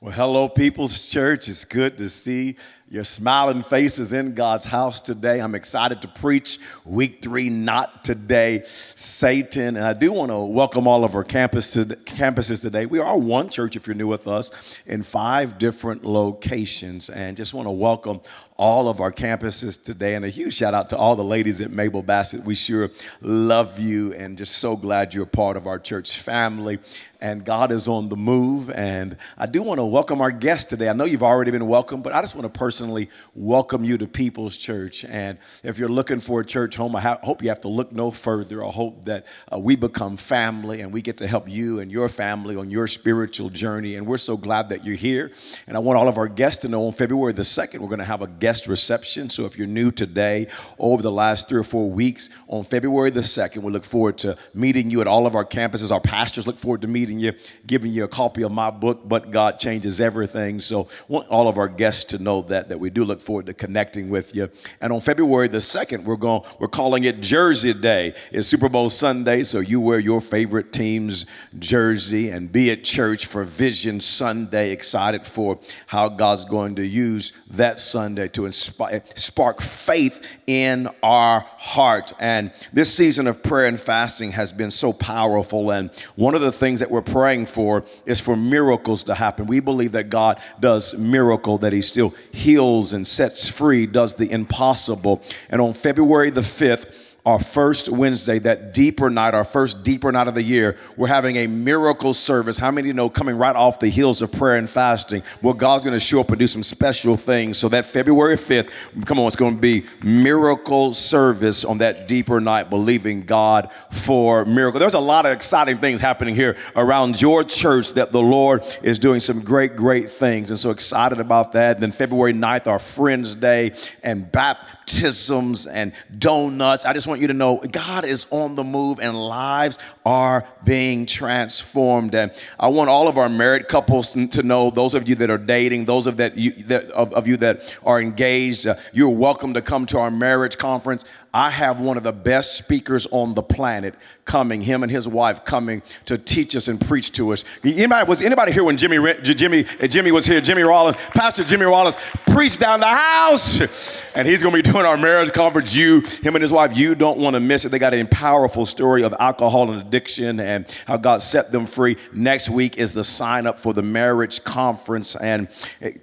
Well, hello, People's Church. It's good to see your smiling faces in God's house today. I'm excited to preach week 3, Not Today, Satan. And I do want to welcome all of our campuses today. We are one church, if you're new with us, in 5 different locations. And just want to welcome all of our campuses today. And a huge shout out to all the ladies at Mabel Bassett. We sure love you and just so glad you're a part of our church family. And God is on the move. And I do want to welcome our guests today. I know you've already been welcomed, but I just want to personally welcome you to People's Church. And if you're looking for a church home, I hope you have to look no further. I hope that we become family and we get to help you and your family on your spiritual journey. And we're so glad that you're here. And I want all of our guests to know on February the 2nd, we're going to have a guest reception. So if you're new today, over the last 3 or 4 weeks, on February the 2nd, we look forward to meeting you at all of our campuses. Our pastors look forward to meeting you, giving you a copy of my book, But God Changes Everything. So I want all of our guests to know that we do look forward to connecting with you. And on February the 2nd, we're calling it Jersey Day. It's Super Bowl Sunday, so you wear your favorite team's jersey and be at church for Vision Sunday. Excited for how God's going to use that Sunday to spark faith in our heart. And this season of prayer and fasting has been so powerful. And one of the things that we're praying for is for miracles to happen. We believe that God does miracle, that he still heals and sets free, does the impossible. And on February the 5th, our first Wednesday, that deeper night, our first deeper night of the year, we're having a miracle service. How many of you know, coming right off the heels of prayer and fasting, well, God's going to show up and do some special things. So that February 5th, come on, it's going to be miracle service on that deeper night, believing God for miracle. There's a lot of exciting things happening here around your church that the Lord is doing some great, great things. And so excited about that. Then February 9th, our Friends Day and baptisms and donuts. I just want you to know God is on the move and lives are being transformed. And I want all of our married couples to know, those of you that are dating, those of you that are engaged, you're welcome to come to our marriage conference. I have one of the best speakers on the planet coming, him and his wife coming to teach us and preach to us. Was anybody here when Jimmy was here? Pastor Jimmy Rollins preached down the house, and he's going to be doing our marriage conference. Him and his wife, you don't want to miss it. They got a powerful story of alcohol and addiction and how God set them free. Next week is the sign up for the marriage conference. And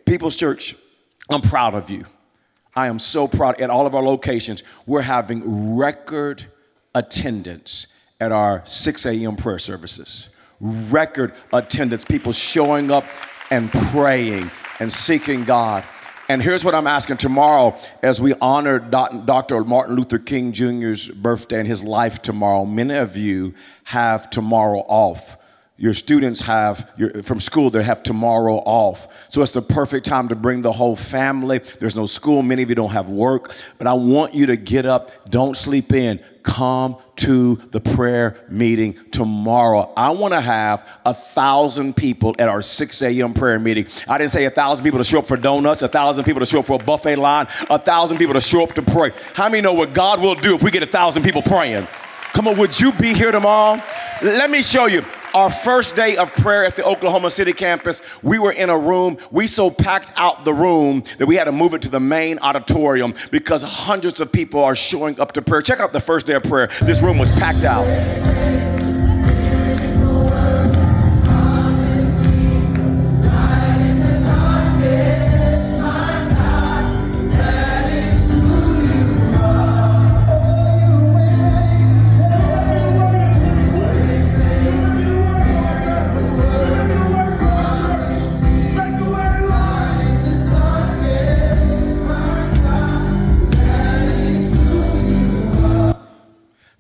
People's Church, I'm proud of you. I am so proud. At all of our locations, we're having record attendance at our 6 a.m. prayer services. Record attendance, people showing up and praying and seeking God. And here's what I'm asking tomorrow as we honor Dr. Martin Luther King Jr.'s birthday and his life tomorrow. Many of you have tomorrow off. Your students from school, they have tomorrow off. So it's the perfect time to bring the whole family. There's no school. Many of you don't have work. But I want you to get up. Don't sleep in. Come to the prayer meeting tomorrow. I want to have 1,000 people at our 6 a.m. prayer meeting. I didn't say 1,000 people to show up for donuts, 1,000 people to show up for a buffet line, 1,000 people to show up to pray. How many know what God will do if we get 1,000 people praying? Come on, would you be here tomorrow? Let me show you. Our first day of prayer at the Oklahoma City campus, we were in a room. We so packed out the room that we had to move it to the main auditorium because hundreds of people are showing up to prayer. Check out the first day of prayer. This room was packed out.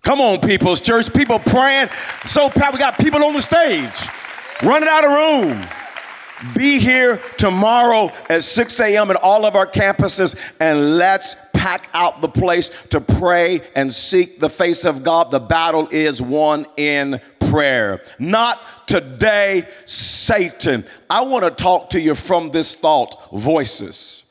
Come on, People's Church. People praying. So proud. We got people on the stage running out of room. Be here tomorrow at 6 a.m. at all of our campuses, and let's pack out the place to pray and seek the face of God. The battle is won in prayer. Not today, Satan. I want to talk to you from this thought. Voices.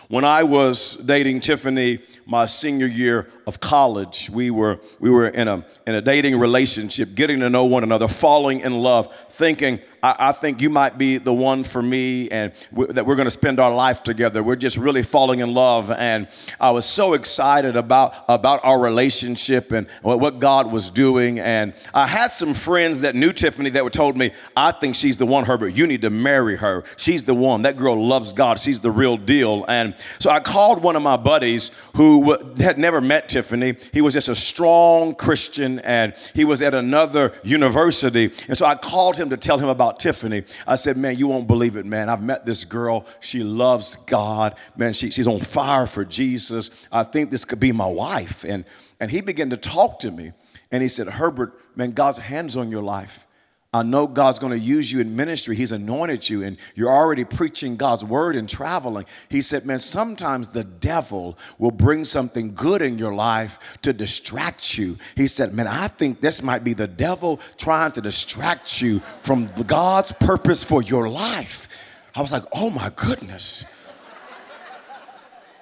When I was dating Tiffany my senior year of college. We were in a dating relationship, getting to know one another, falling in love, thinking, I think you might be the one for me, and that we're going to spend our life together. We're just really falling in love. And I was so excited about our relationship and what God was doing. And I had some friends that knew Tiffany that told me, I think she's the one, Herbert. You need to marry her. She's the one. That girl loves God. She's the real deal. And so I called one of my buddies who had never met Tiffany. He was just a strong Christian, and he was at another university. And so I called him to tell him about Tiffany. I said, man, you won't believe it, man. I've met this girl. She loves God. Man, she's on fire for Jesus. I think this could be my wife. And he began to talk to me. And he said, Herbert, man, God's hands on your life. I know God's going to use you in ministry. He's anointed you, and you're already preaching God's word and traveling. He said, man, sometimes the devil will bring something good in your life to distract you. He said, man, I think this might be the devil trying to distract you from God's purpose for your life. I was like, oh my goodness.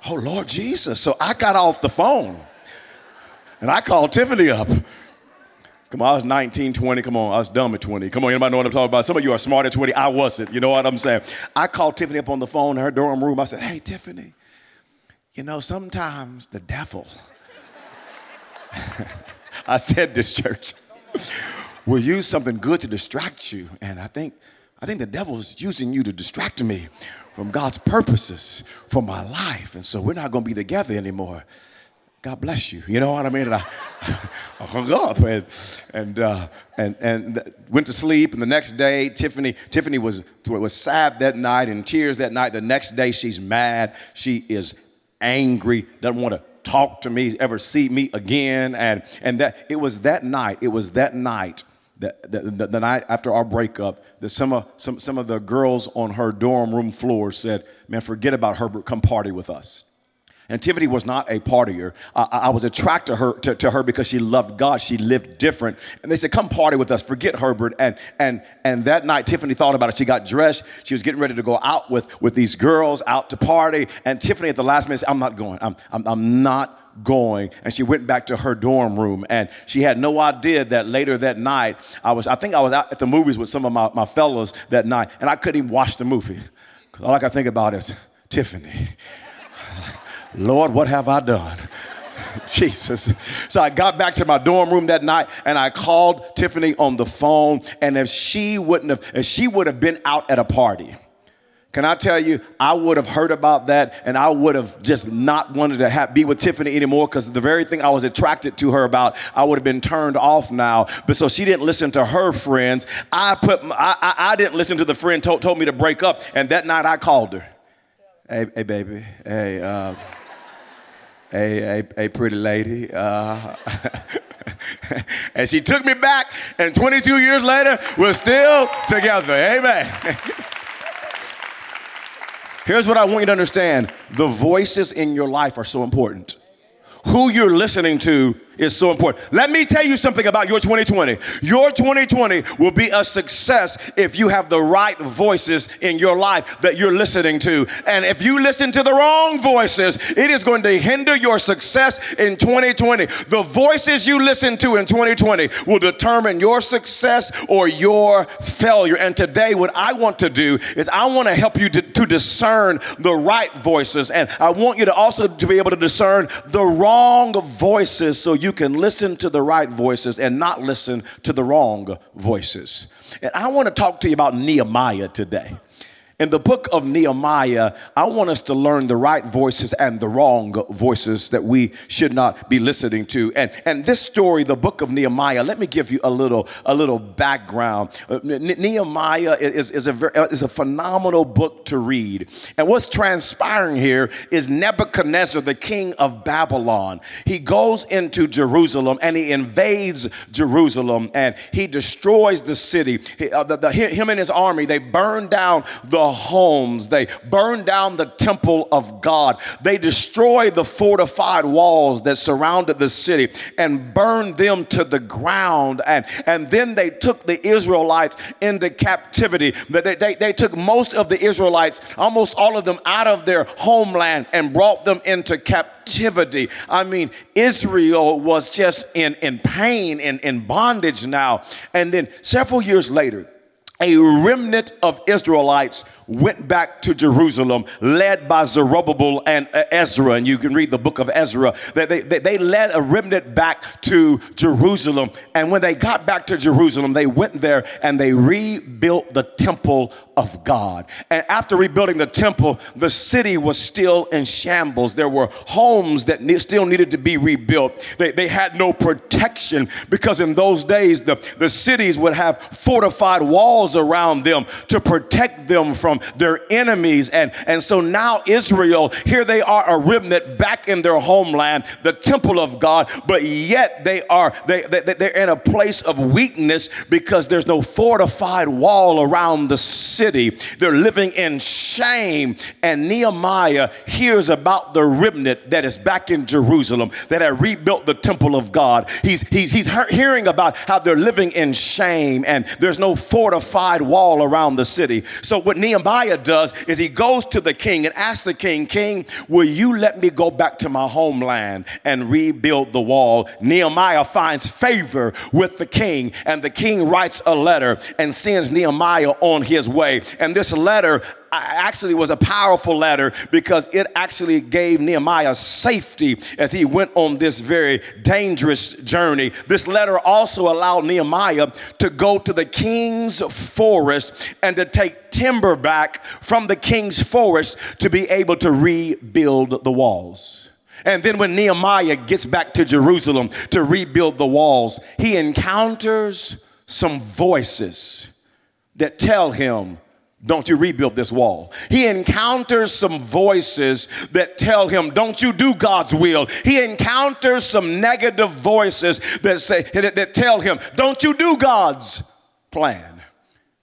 Oh, Lord Jesus. So I got off the phone and I called Tiffany up. Come on, I was 19, 20. Come on, I was dumb at 20. Come on, anybody know what I'm talking about? Some of you are smart at 20. I wasn't. You know what I'm saying? I called Tiffany up on the phone in her dorm room. I said, hey, Tiffany, you know, sometimes the devil, I said this, church, will use something good to distract you. And I think the devil's using you to distract me from God's purposes for my life. And so we're not going to be together anymore. God bless you. You know what I mean? And I hung up and went to sleep. And the next day, Tiffany was sad that night, in tears that night. The next day, she's mad. She is angry. Doesn't want to talk to me, ever see me again. And that it was that night. The night after our breakup, that some of the girls on her dorm room floor said, "Man, forget about Herbert. Come party with us." And Tiffany was not a partier. I was attracted to her because she loved God. She lived different. And they said, come party with us. Forget Herbert. And that night, Tiffany thought about it. She got dressed. She was getting ready to go out with these girls out to party. And Tiffany at the last minute said, I'm not going. I'm not going. And she went back to her dorm room. And she had no idea that later that night, I think I was out at the movies with some of my fellows that night. And I couldn't even watch the movie. All I could think about is Tiffany. Lord, what have I done? Jesus. So I got back to my dorm room that night and I called Tiffany on the phone. And if she would have been out at a party, can I tell you, I would have heard about that and I would have just not wanted to be with Tiffany anymore, because the very thing I was attracted to her about, I would have been turned off now. But so she didn't listen to her friends. I didn't listen to the friend told me to break up. And that night I called her. Hey, baby. Hey, pretty lady. And she took me back, and 22 years later, we're still together. Amen. Here's what I want you to understand. The voices in your life are so important. Who you're listening to is so important. Let me tell you something about your 2020. Your 2020 will be a success if you have the right voices in your life that you're listening to. And if you listen to the wrong voices, it is going to hinder your success in 2020. The voices you listen to in 2020 will determine your success or your failure. And today, what I want to do is I want to help you to discern the right voices. And I want you to also to be able to discern the wrong voices, so you can listen to the right voices and not listen to the wrong voices. And I want to talk to you about Nehemiah today. In the book of Nehemiah, I want us to learn the right voices and the wrong voices that we should not be listening to. And this story, the book of Nehemiah, let me give you a little background. Nehemiah is a phenomenal book to read. And what's transpiring here is Nebuchadnezzar, the king of Babylon. He goes into Jerusalem and he invades Jerusalem and he destroys the city. Him and his army, they burn down the the homes. They burned down the temple of God. They destroyed the fortified walls that surrounded the city and burned them to the ground. And then they took the Israelites into captivity. They took most of the Israelites, almost all of them, out of their homeland and brought them into captivity. I mean, Israel was just in pain, in bondage now. And then several years later, a remnant of Israelites went back to Jerusalem, led by Zerubbabel and Ezra. And you can read the book of Ezra. They led a remnant back to Jerusalem. And when they got back to Jerusalem, they went there and they rebuilt the temple of God. And after rebuilding the temple, the city was still in shambles. There were homes that still needed to be rebuilt. They had no protection because in those days, the cities would have fortified walls around them to protect them from their enemies. And so now Israel, here they are, a remnant back in their homeland, the temple of God, but yet they're in a place of weakness because there's no fortified wall around the city. They're living in shame. And Nehemiah hears about the remnant that is back in Jerusalem that had rebuilt the temple of God. He's hearing about how they're living in shame and there's no fortified wall around the city. So what Nehemiah does is he goes to the king and asks the king, will you let me go back to my homeland and rebuild the wall? Nehemiah finds favor with the king, and the king writes a letter and sends Nehemiah on his way. And this letter actually was a powerful letter because it actually gave Nehemiah safety as he went on this very dangerous journey. This letter also allowed Nehemiah to go to the king's forest and to take timber back from the king's forest to be able to rebuild the walls. And then when Nehemiah gets back to Jerusalem to rebuild the walls, he encounters some voices that tell him, don't you rebuild this wall. He encounters some voices that tell him, don't you do God's will. He encounters some negative voices that tell him, don't you do God's plan.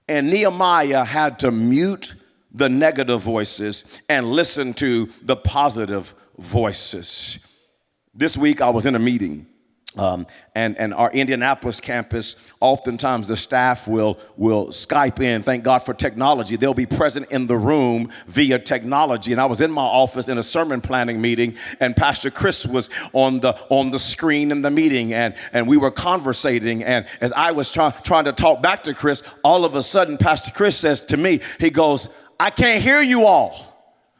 And Nehemiah had to mute the negative voices and listen to the positive voices. This week I was in a meeting. And our Indianapolis campus, oftentimes the staff will Skype in. Thank God for technology. They'll be present in the room via technology. And I was in my office in a sermon planning meeting, and Pastor Chris was on the screen in the meeting, and we were conversating. And as I was trying to talk back to Chris, all of a sudden Pastor Chris says to me, he goes, I can't hear you all.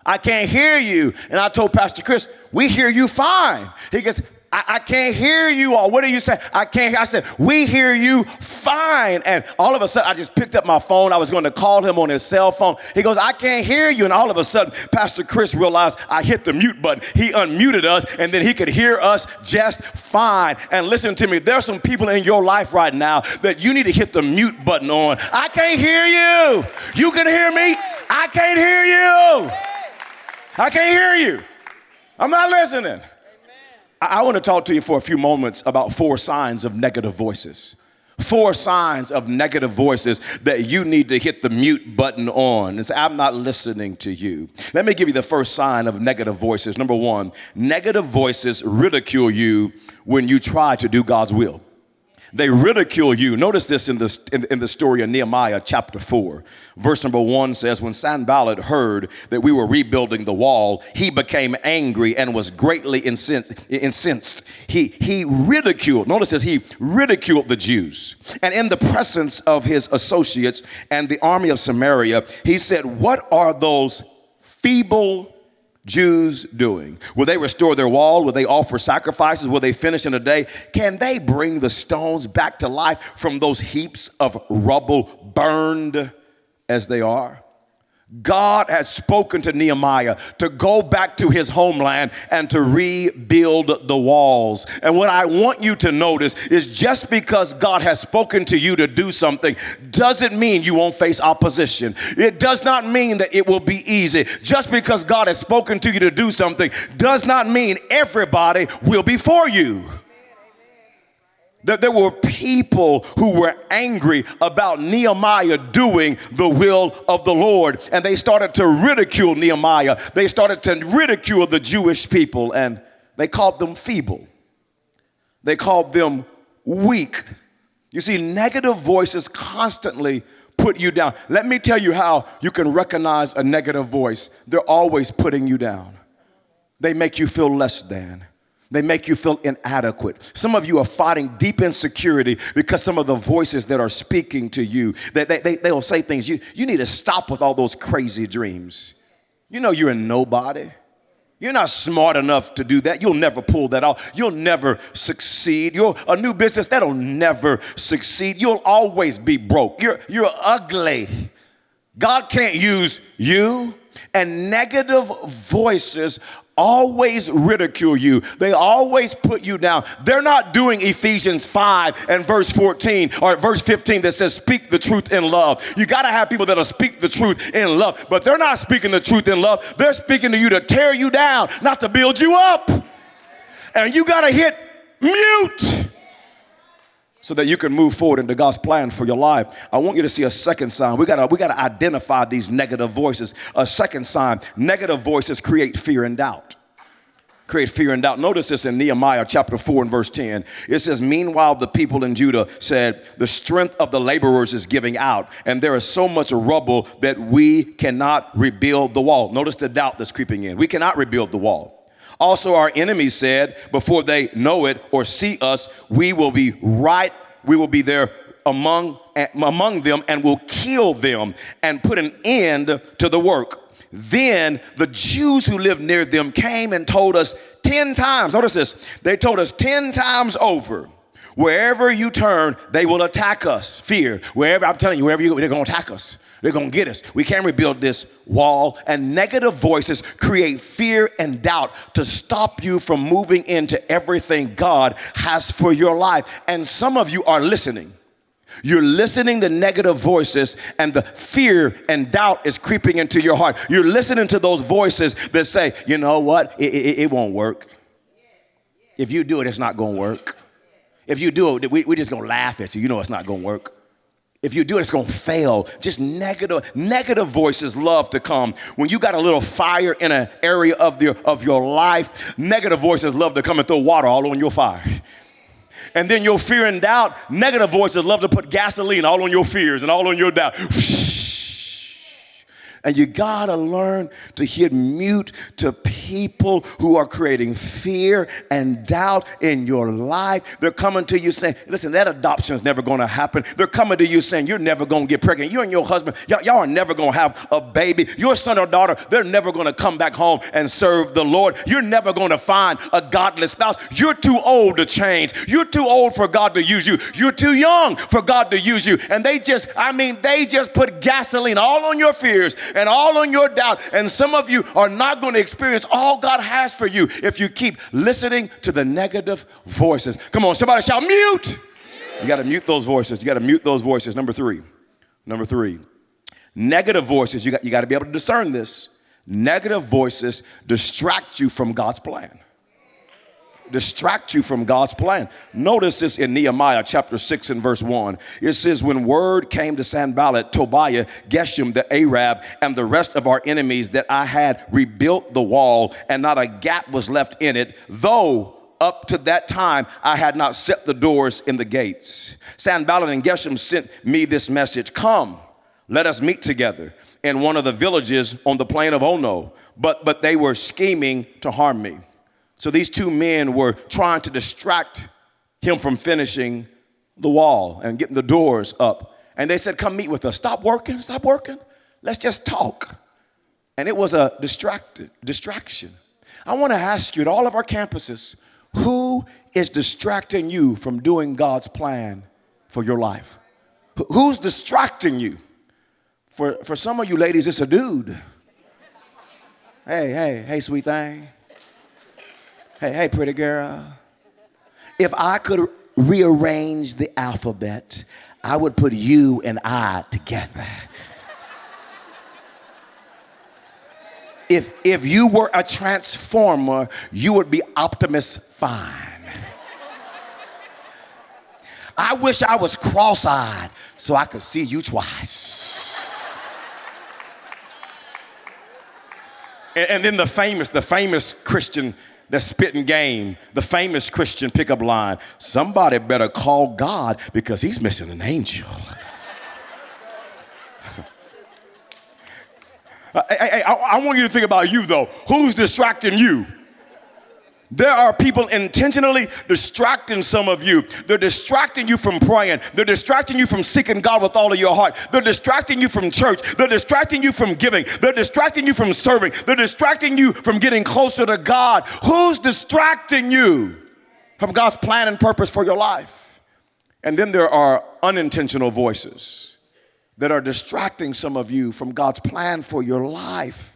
I can't hear you. And I told Pastor Chris, we hear you fine. He goes, I can't hear you all. What are you saying? I can't hear. I said, we hear you fine. And all of a sudden, I just picked up my phone. I was going to call him on his cell phone. He goes, I can't hear you. And all of a sudden, Pastor Chris realized I hit the mute button. He unmuted us, and then he could hear us just fine. And listen to me, there's some people in your life right now that you need to hit the mute button on. I can't hear you. You can hear me. I can't hear you. I can't hear you. I'm not listening. I want to talk to you for a few moments about 4 signs of negative voices. 4 signs of negative voices that you need to hit the mute button on and say, I'm not listening to you. Let me give you the first sign of negative voices. Number 1, negative voices ridicule you when you try to do God's will. They ridicule you. Notice this in the story of Nehemiah chapter 4. Verse number 1 says, when Sanballat heard that we were rebuilding the wall, he became angry and was greatly incensed. He ridiculed, notice this, he ridiculed the Jews. And in the presence of his associates and the army of Samaria, he said, what are those feeble Jews doing? Will they restore their wall? Will they offer sacrifices? Will they finish in a day? Can they bring the stones back to life from those heaps of rubble burned as they are? God has spoken to Nehemiah to go back to his homeland and to rebuild the walls. And what I want you to notice is just because God has spoken to you to do something doesn't mean you won't face opposition. It does not mean that it will be easy. Just because God has spoken to you to do something does not mean everybody will be for you. That there were people who were angry about Nehemiah doing the will of the Lord. And they started to ridicule Nehemiah. They started to ridicule the Jewish people, and they called them feeble. They called them weak. You see, negative voices constantly put you down. Let me tell you how you can recognize a negative voice. They're always putting you down. They make you feel less than. They make you feel inadequate. Some of you are fighting deep insecurity because some of the voices that are speaking to you, they'll say things. You need to stop with all those crazy dreams. You know you're a nobody. You're not smart enough to do that. You'll never pull that off. You'll never succeed. You're a new business that'll never succeed. You'll always be broke. You're ugly. God can't use you. And negative voices always ridicule you. They always put you down. They're not doing Ephesians 5 and verse 14 or verse 15 that says speak the truth in love. You got to have people that'll speak the truth in love, but they're not speaking the truth in love. They're speaking to you to tear you down, not to build you up. And you got to hit mute so that you can move forward into God's plan for your life. I want you to see a second sign. We gotta identify these negative voices. A second sign: negative voices create fear and doubt. Create fear and doubt. Notice this in Nehemiah chapter 4 and verse 10. It says, meanwhile, the people in Judah said, the strength of the laborers is giving out, and there is so much rubble that we cannot rebuild the wall. Notice the doubt that's creeping in. We cannot rebuild the wall. Also, our enemies said, before they know it or see us, we will be there among them and will kill them and put an end to the work. Then the Jews who lived near them came and told us 10 times. Notice this. They told us 10 times over, wherever you turn, they will attack us. Fear. Wherever, I'm telling you, wherever you go, they're going to attack us. They're going to get us. We can't rebuild this wall. And negative voices create fear and doubt to stop you from moving into everything God has for your life. And some of you are listening. You're listening to negative voices, and the fear and doubt is creeping into your heart. You're listening to those voices that say, you know what? It won't work. If you do it, it's not going to work. If you do it, we're just going to laugh at you. You know it's not going to work. If you do it, it's going to fail. Just negative voices love to come. When you got a little fire in an area of your life, negative voices love to come and throw water all on your fire. And then your fear and doubt, negative voices love to put gasoline all on your fears and all on your doubt. And you gotta learn to hit mute to people who are creating fear and doubt in your life. They're coming to you saying, listen, that adoption is never gonna happen. They're coming to you saying, you're never gonna get pregnant. You and your husband, y'all are never gonna have a baby. Your son or daughter, they're never gonna come back home and serve the Lord. You're never gonna find a godless spouse. You're too old to change. You're too old for God to use you. You're too young for God to use you. And they just put gasoline all on your fears and all on your doubt. And some of you are not going to experience all God has for you if you keep listening to the negative voices. Come on, somebody shout, mute. You got to mute those voices. You got to mute those voices. Number three, negative voices. You got to be able to discern this. Negative voices distract you from God's plan. Distract you from God's plan. Notice this in Nehemiah chapter 6 and verse 1. It says, when word came to Sanballat, Tobiah, Geshem, the Arab, and the rest of our enemies that I had rebuilt the wall and not a gap was left in it, though up to that time I had not set the doors in the gates. Sanballat and Geshem sent me this message, come, let us meet together in one of the villages on the plain of Ono. But they were scheming to harm me. So these two men were trying to distract him from finishing the wall and getting the doors up. And they said, come meet with us. Stop working. Let's just talk. And it was a distraction. I want to ask you at all of our campuses, who is distracting you from doing God's plan for your life? Who's distracting you? For some of you ladies, it's a dude. Hey, sweet thing. Hey, pretty girl. If I could rearrange the alphabet, I would put you and I together. If you were a transformer, you would be Optimus Prime. I wish I was cross-eyed so I could see you twice. And then the famous Christian that's spitting game, the famous Christian pickup line, somebody better call God because he's missing an angel. I want you to think about you, though. Who's distracting you? There are people intentionally distracting some of you. They're distracting you from praying. They're distracting you from seeking God with all of your heart. They're distracting you from church. They're distracting you from giving. They're distracting you from serving. They're distracting you from getting closer to God. Who's distracting you from God's plan and purpose for your life? And then there are unintentional voices that are distracting some of you from God's plan for your life.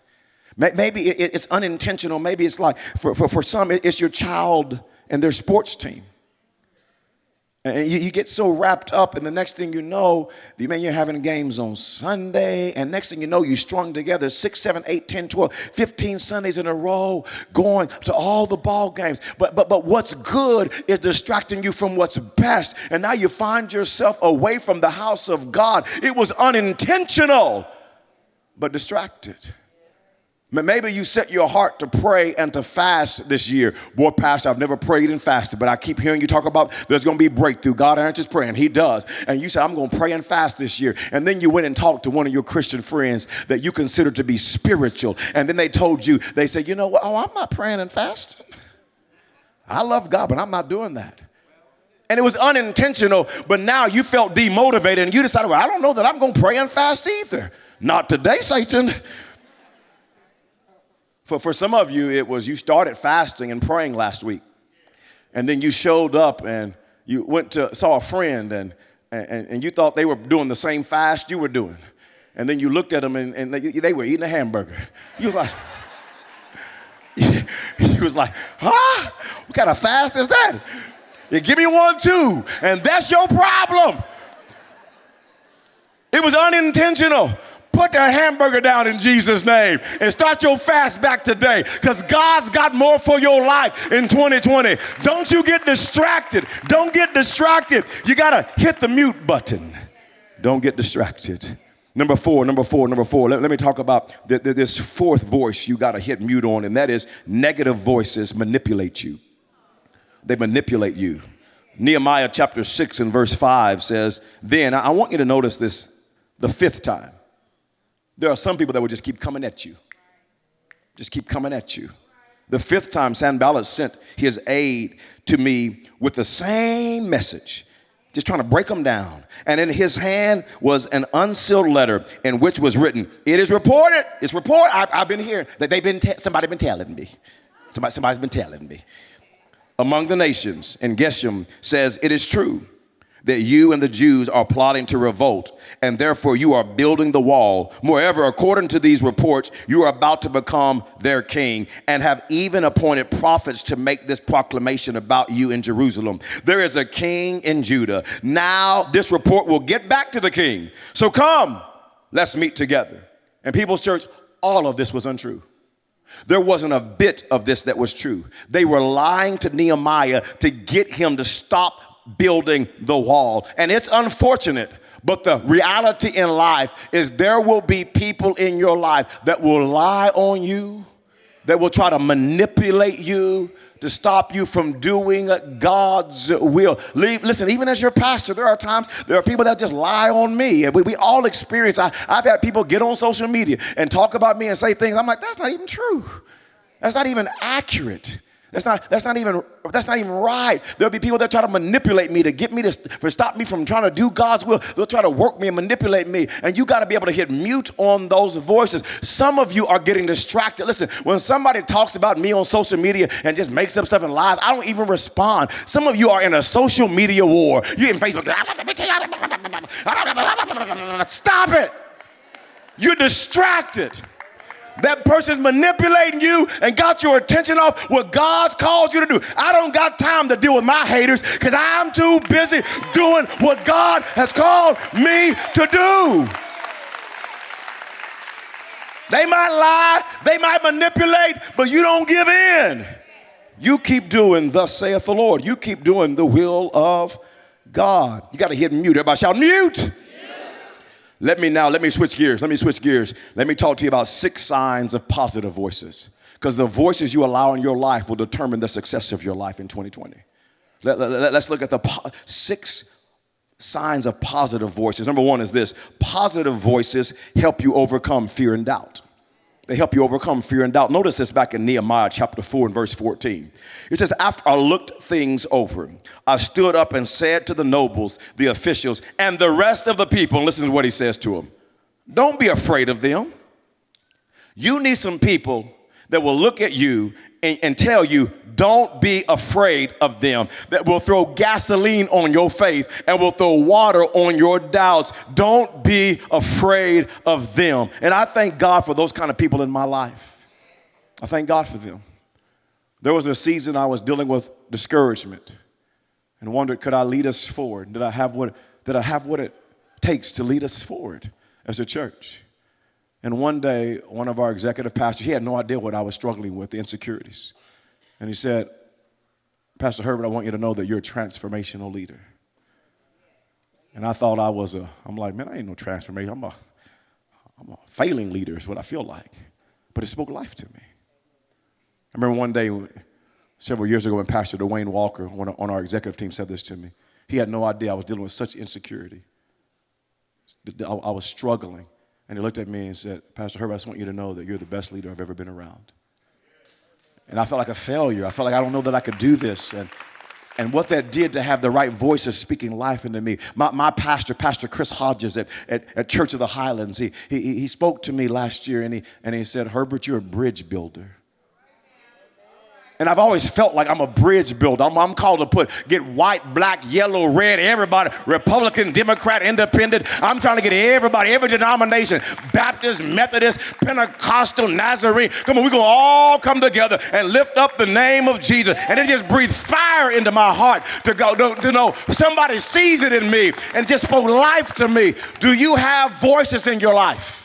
Maybe it's unintentional. Maybe it's like, for some, it's your child and their sports team. And you get so wrapped up, and the next thing you know, you're having games on Sunday, and next thing you know, you strung together 6, 7, 8, 10, 12, 15 Sundays in a row, going to all the ball games. But what's good is distracting you from what's best, and now you find yourself away from the house of God. It was unintentional, but distracted. Maybe you set your heart to pray and to fast this year. Boy, Pastor, I've never prayed and fasted, but I keep hearing you talk about there's going to be breakthrough. God answers prayer, and he does. And you said, I'm going to pray and fast this year. And then you went and talked to one of your Christian friends that you consider to be spiritual. And then they told you, they said, you know what? Oh, I'm not praying and fasting. I love God, but I'm not doing that. And it was unintentional, but now you felt demotivated, and you decided, well, I don't know that I'm going to pray and fast either. Not today, Satan. For some of you, it was you started fasting and praying last week. And then you showed up and you saw a friend and you thought they were doing the same fast you were doing. And then you looked at them and they were eating a hamburger. You was like, huh? What kind of fast is that? Yeah, give me one too. And that's your problem. It was unintentional. Put that hamburger down in Jesus' name and start your fast back today, because God's got more for your life in 2020. Don't you get distracted. Don't get distracted. You got to hit the mute button. Don't get distracted. Number four. Let me talk about this fourth voice you got to hit mute on, and that is negative voices manipulate you. They manipulate you. Nehemiah chapter 6 and verse 5 says, then, I want you to notice this the fifth time. There are some people that will just keep coming at you. Just keep coming at you. The fifth time, Sanballat sent his aide to me with the same message, just trying to break them down. And in his hand was an unsealed letter in which was written, it is reported, I've been hearing that somebody's been telling me. Somebody's been telling me. Among the nations, and Geshem says, it is true that you and the Jews are plotting to revolt, and therefore you are building the wall. Moreover, according to these reports, you are about to become their king, and have even appointed prophets to make this proclamation about you in Jerusalem. There is a king in Judah. Now this report will get back to the king. So come, let's meet together. And People's Church, all of this was untrue. There wasn't a bit of this that was true. They were lying to Nehemiah to get him to stop building the wall. And it's unfortunate, but the reality in life is there will be people in your life that will lie on you, that will try to manipulate you to stop you from doing God's will. Listen, even as your pastor, there are people that just lie on me. And we all experience, I've had people get on social media and talk about me and say things. I'm like, that's not even true. That's not even accurate. That's not even right. There'll be people that try to manipulate me to get me to stop me from trying to do God's will. They'll try to work me and manipulate me. And you got to be able to hit mute on those voices. Some of you are getting distracted. Listen, when somebody talks about me on social media and just makes up stuff and lies, I don't even respond. Some of you are in a social media war. You're in Facebook. Stop it. You're distracted. That person's manipulating you and got your attention off what God's called you to do. I don't got time to deal with my haters because I'm too busy doing what God has called me to do. They might lie, they might manipulate, but you don't give in. You keep doing, thus saith the Lord. You keep doing the will of God. You got to hit mute. Everybody shout mute. Let me switch gears. Let me talk to you about 6 signs of positive voices. Because the voices you allow in your life will determine the success of your life in 2020. Let's look at the 6 signs of positive voices. Number 1 is this. Positive voices help you overcome fear and doubt. They help you overcome fear and doubt. Notice this back in Nehemiah chapter 4 and verse 14. It says, after I looked things over, I stood up and said to the nobles, the officials, and the rest of the people, and listen to what he says to them. Don't be afraid of them. You need some people that will look at you and tell you, don't be afraid of them, that will throw gasoline on your faith and will throw water on your doubts. Don't be afraid of them. And I thank God for those kind of people in my life. I thank God for them. There was a season I was dealing with discouragement and wondered, could I lead us forward? Did I have what it takes to lead us forward as a church? And one day, one of our executive pastors, he had no idea what I was struggling with, the insecurities. And he said, Pastor Herbert, I want you to know that you're a transformational leader. And I thought I'm like, man, I ain't no transformation. I'm a failing leader is what I feel like. But it spoke life to me. I remember one day, several years ago, when Pastor Dwayne Walker on our executive team said this to me. He had no idea I was dealing with such insecurity. I was struggling. And he looked at me and said, Pastor Herbert, I just want you to know that you're the best leader I've ever been around. And I felt like a failure. I felt like I don't know that I could do this. And what that did to have the right voices speaking life into me. My pastor, Pastor Chris Hodges at Church of the Highlands, he spoke to me last year and he said, Herbert, you're a bridge builder. And I've always felt like I'm a bridge builder. I'm called to get white, black, yellow, red, everybody, Republican, Democrat, Independent. I'm trying to get everybody, every denomination, Baptist, Methodist, Pentecostal, Nazarene. Come on, we're going to all come together and lift up the name of Jesus. And it just breathed fire into my heart to know somebody sees it in me and just spoke life to me. Do you have voices in your life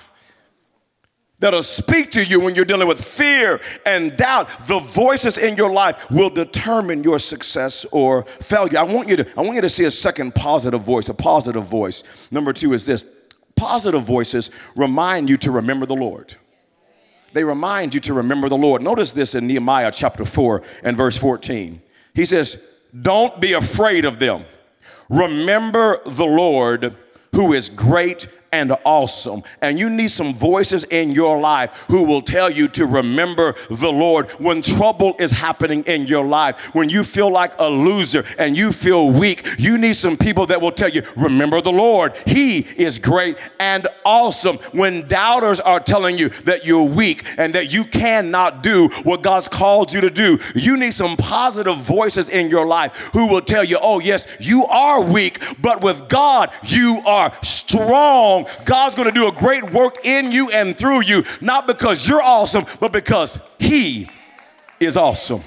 that'll speak to you when you're dealing with fear and doubt? The voices in your life will determine your success or failure. I want you to see a second positive voice, a positive voice. Number 2 is this. Positive voices remind you to remember the Lord. They remind you to remember the Lord. Notice this in Nehemiah chapter 4 and verse 14. He says, don't be afraid of them. Remember the Lord who is great and awesome. And you need some voices in your life who will tell you to remember the Lord when trouble is happening in your life. When you feel like a loser and you feel weak, you need some people that will tell you, remember the Lord. He is great and awesome. When doubters are telling you that you're weak and that you cannot do what God's called you to do, you need some positive voices in your life who will tell you, oh yes, you are weak, but with God, you are strong. God's going to do a great work in you and through you, not because you're awesome, but because He is awesome.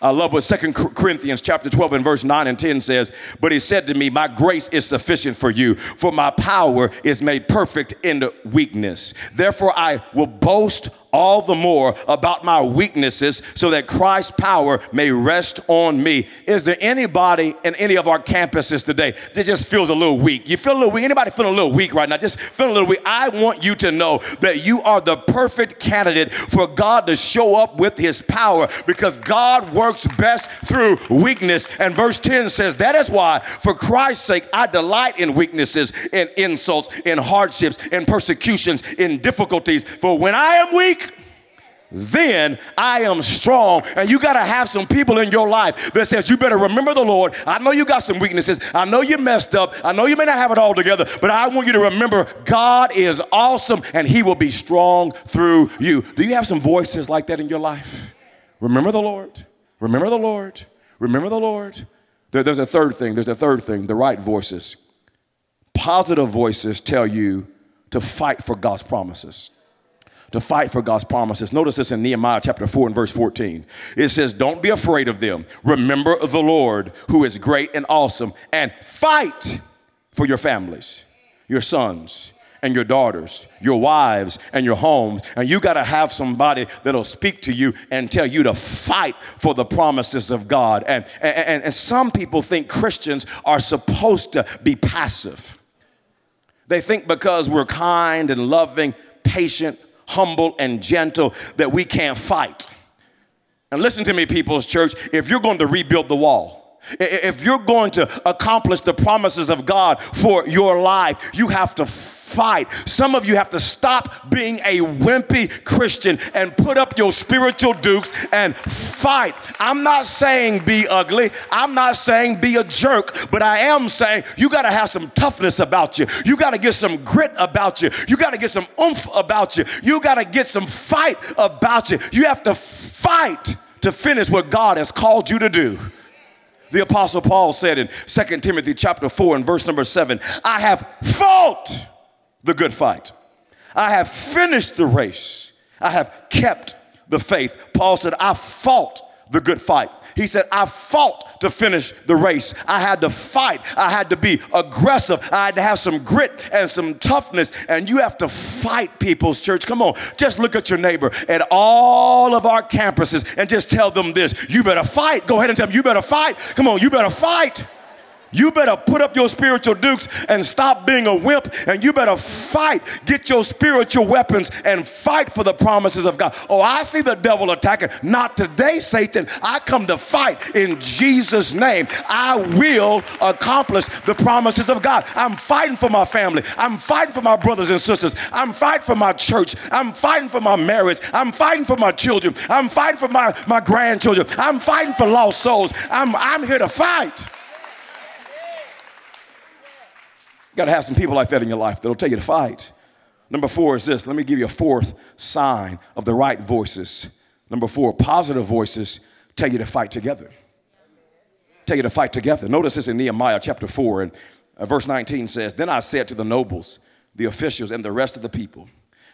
I love what 2 Corinthians chapter 12 and verse 9 and 10 says, but he said to me, my grace is sufficient for you, for my power is made perfect in the weakness. Therefore, I will boast all the more about my weaknesses so that Christ's power may rest on me. Is there anybody in any of our campuses today that just feels a little weak? You feel a little weak? Anybody feeling a little weak right now? Just feeling a little weak? I want you to know that you are the perfect candidate for God to show up with His power, because God works best through weakness. And verse 10 says, that is why, for Christ's sake, I delight in weaknesses, in insults, in hardships, in persecutions, in difficulties. For when I am weak, then I am strong. And you got to have some people in your life that says, you better remember the Lord. I know you got some weaknesses. I know you messed up. I know you may not have it all together, but I want you to remember God is awesome and He will be strong through you. Do you have some voices like that in your life? Remember the Lord. Remember the Lord. Remember the Lord. There's a third thing. The right voices. Positive voices tell you to fight for God's promises. To fight for God's promises. Notice this in Nehemiah chapter 4 and verse 14. It says, don't be afraid of them. Remember the Lord who is great and awesome, and fight for your families, your sons, and your daughters, your wives and your homes. And you got to have somebody that'll speak to you and tell you to fight for the promises of God. And some people think Christians are supposed to be passive. They think because we're kind and loving, patient, humble, and gentle that we can't fight. And listen to me, People's Church, if you're going to rebuild the wall, if you're going to accomplish the promises of God for your life, you have to fight. Some of you have to stop being a wimpy Christian and put up your spiritual dukes and fight. I'm not saying be ugly. I'm not saying be a jerk, but I am saying you got to have some toughness about you. You got to get some grit about you. You got to get some oomph about you. You got to get some fight about you. You have to fight to finish what God has called you to do. The Apostle Paul said in 2 Timothy chapter 4 and verse number 7, I have fought the good fight. I have finished the race. I have kept the faith. Paul said, I fought the good fight. He said, I fought to finish the race. I had to fight. I had to be aggressive. I had to have some grit and some toughness. And you have to fight, People's Church. Come on, just look at your neighbor at all of our campuses and just tell them this. You better fight. Go ahead and tell them, you better fight. Come on, you better fight. You better put up your spiritual dukes and stop being a wimp, and you better fight. Get your spiritual weapons and fight for the promises of God. Oh, I see the devil attacking. Not today, Satan. I come to fight in Jesus' name. I will accomplish the promises of God. I'm fighting for my family. I'm fighting for my brothers and sisters. I'm fighting for my church. I'm fighting for my marriage. I'm fighting for my children. I'm fighting for my grandchildren. I'm fighting for lost souls. I'm here to fight. You got to have some people like that in your life that'll tell you to fight. Number 4 is this. Let me give you a fourth sign of the right voices. Number 4, positive voices tell you to fight together. Tell you to fight together. Notice this in Nehemiah chapter 4 and verse 19 says, Then I said to the nobles, the officials, and the rest of the people,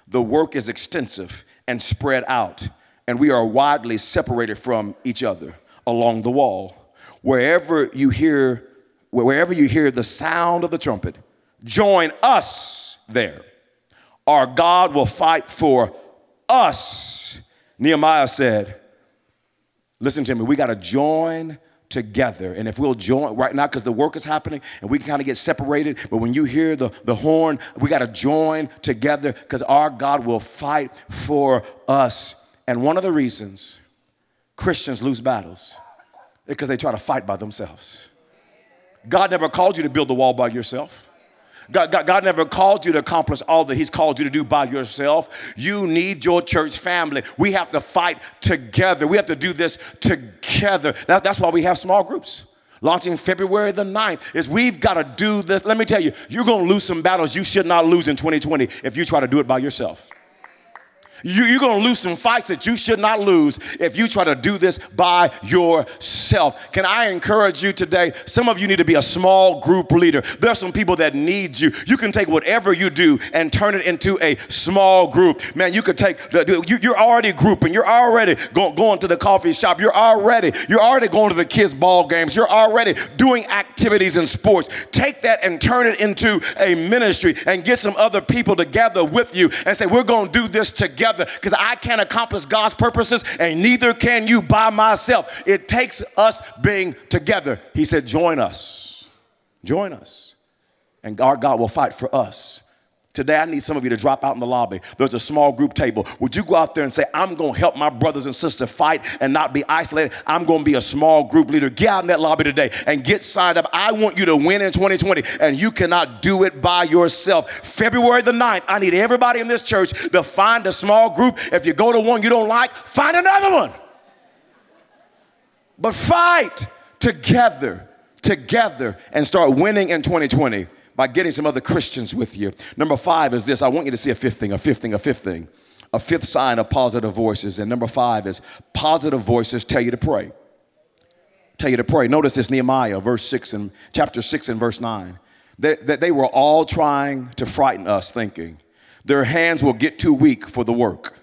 the work is extensive and spread out, and we are widely separated from each other along the wall. Wherever you hear the sound of the trumpet, join us there. Our God will fight for us. Nehemiah said, listen to me, we got to join together. And if we'll join right now, because the work is happening and we can kind of get separated, but when you hear the horn, we got to join together because our God will fight for us. And one of the reasons Christians lose battles is because they try to fight by themselves. God never called you to build the wall by yourself. God never called you to accomplish all that he's called you to do by yourself. You need your church family. We have to fight together. We have to do this together. That's why we have small groups. Launching February the 9th is we've got to do this. Let me tell you, you're going to lose some battles you should not lose in 2020 if you try to do it by yourself. You're going to lose some fights that you should not lose if you try to do this by yourself. Can I encourage you today? Some of you need to be a small group leader. There are some people that need you. You can take whatever you do and turn it into a small group. Man, you could take, you're already grouping. You're already going to the coffee shop. You're already going to the kids' ball games. You're already doing activities in sports. Take that and turn it into a ministry and get some other people together with you and say, we're going to do this together. Because I can't accomplish God's purposes and neither can you by myself. It takes us being together. He said, join us. Join us. And our God will fight for us. Today, I need some of you to drop out in the lobby. There's a small group table. Would you go out there and say, I'm going to help my brothers and sisters fight and not be isolated. I'm going to be a small group leader. Get out in that lobby today and get signed up. I want you to win in 2020, and you cannot do it by yourself. February the 9th, I need everybody in this church to find a small group. If you go to one you don't like, find another one. But fight together, and start winning in 2020. By getting some other Christians with you. Number 5 is this. I want you to see a fifth thing. A fifth sign of positive voices. And number 5 is positive voices tell you to pray. Tell you to pray. Notice this, Nehemiah, chapter 6 and verse 9. They were all trying to frighten us, thinking their hands will get too weak for the work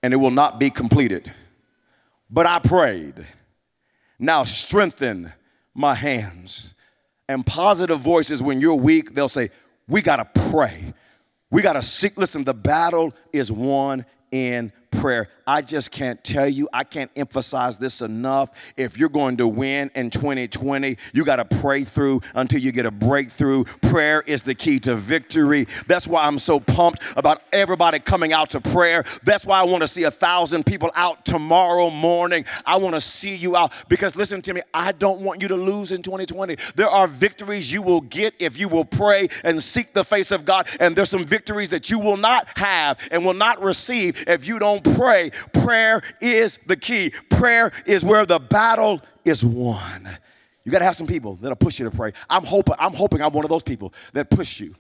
and it will not be completed. But I prayed, now strengthen my hands. And positive voices, when you're weak, they'll say, we got to pray. We got to seek. Listen, the battle is won in prayer. I just can't tell you, I can't emphasize this enough. If you're going to win in 2020, you got to pray through until you get a breakthrough. Prayer is the key to victory. That's why I'm so pumped about everybody coming out to prayer. That's why I want to see 1,000 people out tomorrow morning. I want to see you out because listen to me, I don't want you to lose in 2020. There are victories you will get if you will pray and seek the face of God. And there's some victories that you will not have and will not receive if you don't pray. Prayer is the key. Prayer is where the battle is won. You got to have some people that'll push you to pray. I'm hoping I'm one of those people that push you.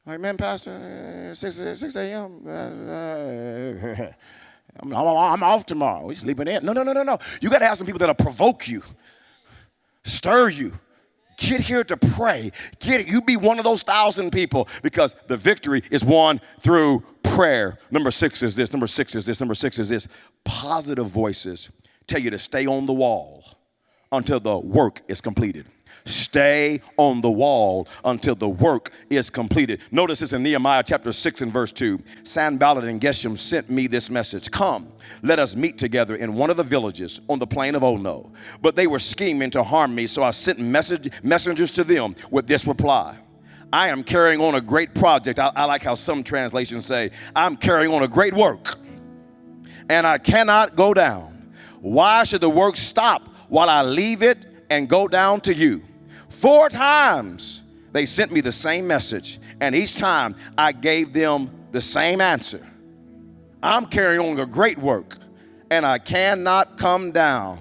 Like, man, Pastor, 6 a.m. I'm off tomorrow. We sleeping in. No. You got to have some people that'll provoke you, stir you. Get here to pray. You be one of those 1,000 people because the victory is won through prayer. Number six is this. Positive voices tell you to stay on the wall until the work is completed. Stay on the wall until the work is completed. Notice this in Nehemiah chapter 6 and verse 2. Sanballat and Geshem sent me this message. Come, let us meet together in one of the villages on the plain of Ono. But they were scheming to harm me, so I sent messengers to them with this reply. I am carrying on a great project. I like how some translations say, I'm carrying on a great work, and I cannot go down. Why should the work stop while I leave it and go down to you? 4 times they sent me the same message, and each time I gave them the same answer. I'm carrying on a great work, and I cannot come down.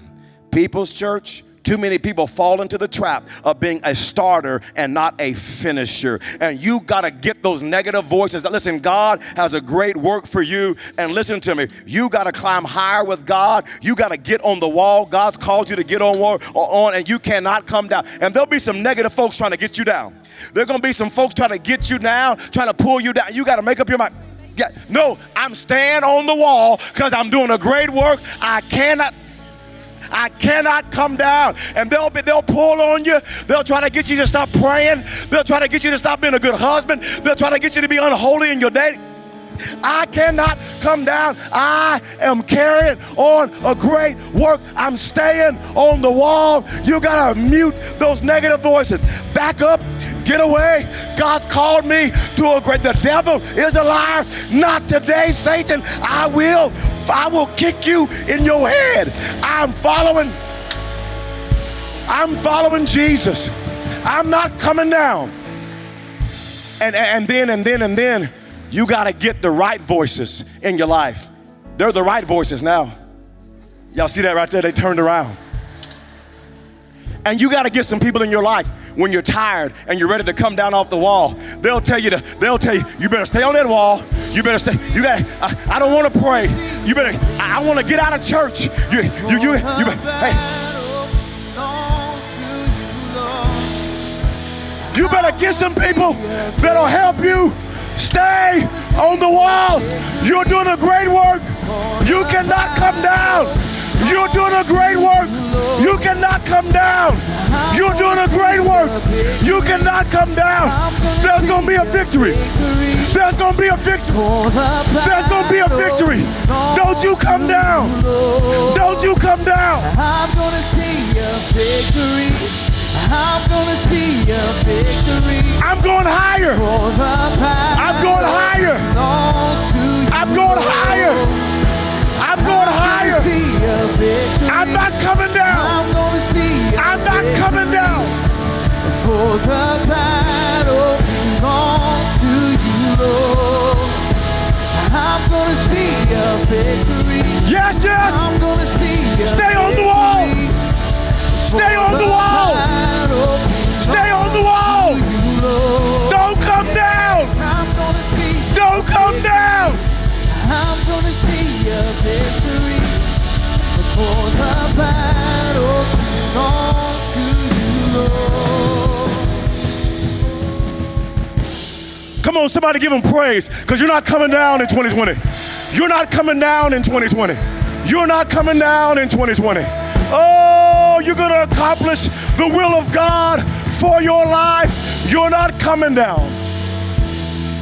People's Church, too many people fall into the trap of being a starter and not a finisher. And you got to get those negative voices. Listen, God has a great work for you. And listen to me, you got to climb higher with God. You got to get on the wall. God's called you to get on, and you cannot come down. And there'll be some negative folks trying to get you down. There's going to be some folks trying to get you down, trying to pull you down. You got to make up your mind. Yeah, no, I'm staying on the wall because I'm doing a great work. I cannot come down. And they'll pull on you. They'll try to get you to stop praying. They'll try to get you to stop being a good husband. They'll try to get you to be unholy in your dating. I cannot come down. I am carrying on a great work. I'm staying on the wall. You gotta mute those negative voices. Back up. Get away. God's called me to a great. The devil is a liar. Not today, Satan. I will kick you in your head. I'm following Jesus. I'm not coming down. And then you got to get the right voices in your life. They're the right voices now. Y'all see that right there? They turned around. And you got to get some people in your life when you're tired and you're ready to come down off the wall. They'll tell you, you better stay on that wall. You better stay. You got. I don't want to pray. You better. I want to get out of church. You better. Hey. You better get some people that'll help you stay on the wall. You're doing a great work. You cannot come down. You're doing a great work. You cannot come down. You're doing a great work. You cannot come down. There's going to be a victory. There's going to be a victory. There's going to be a victory. Don't you come down. Don't you come down. I'm going to see a victory. I'm gonna see a victory. I'm going higher. I'm going higher. I'm going higher. I'm going higher. I'm not coming down. I'm not coming down. For the battle belongs to you, Lord. I'm gonna see a victory. Yes. I'm gonna see a Stay on the wall. Stay on the wall. Stay on the wall. Don't come down. Don't come down. I'm going to see a victory. For the battle belongs to you, Lord. Come on, somebody give him praise, because you're not coming down in 2020. You're not coming down in 2020. You're not coming down in 2020. Oh, you're going to accomplish the will of God for your life. You're not coming down.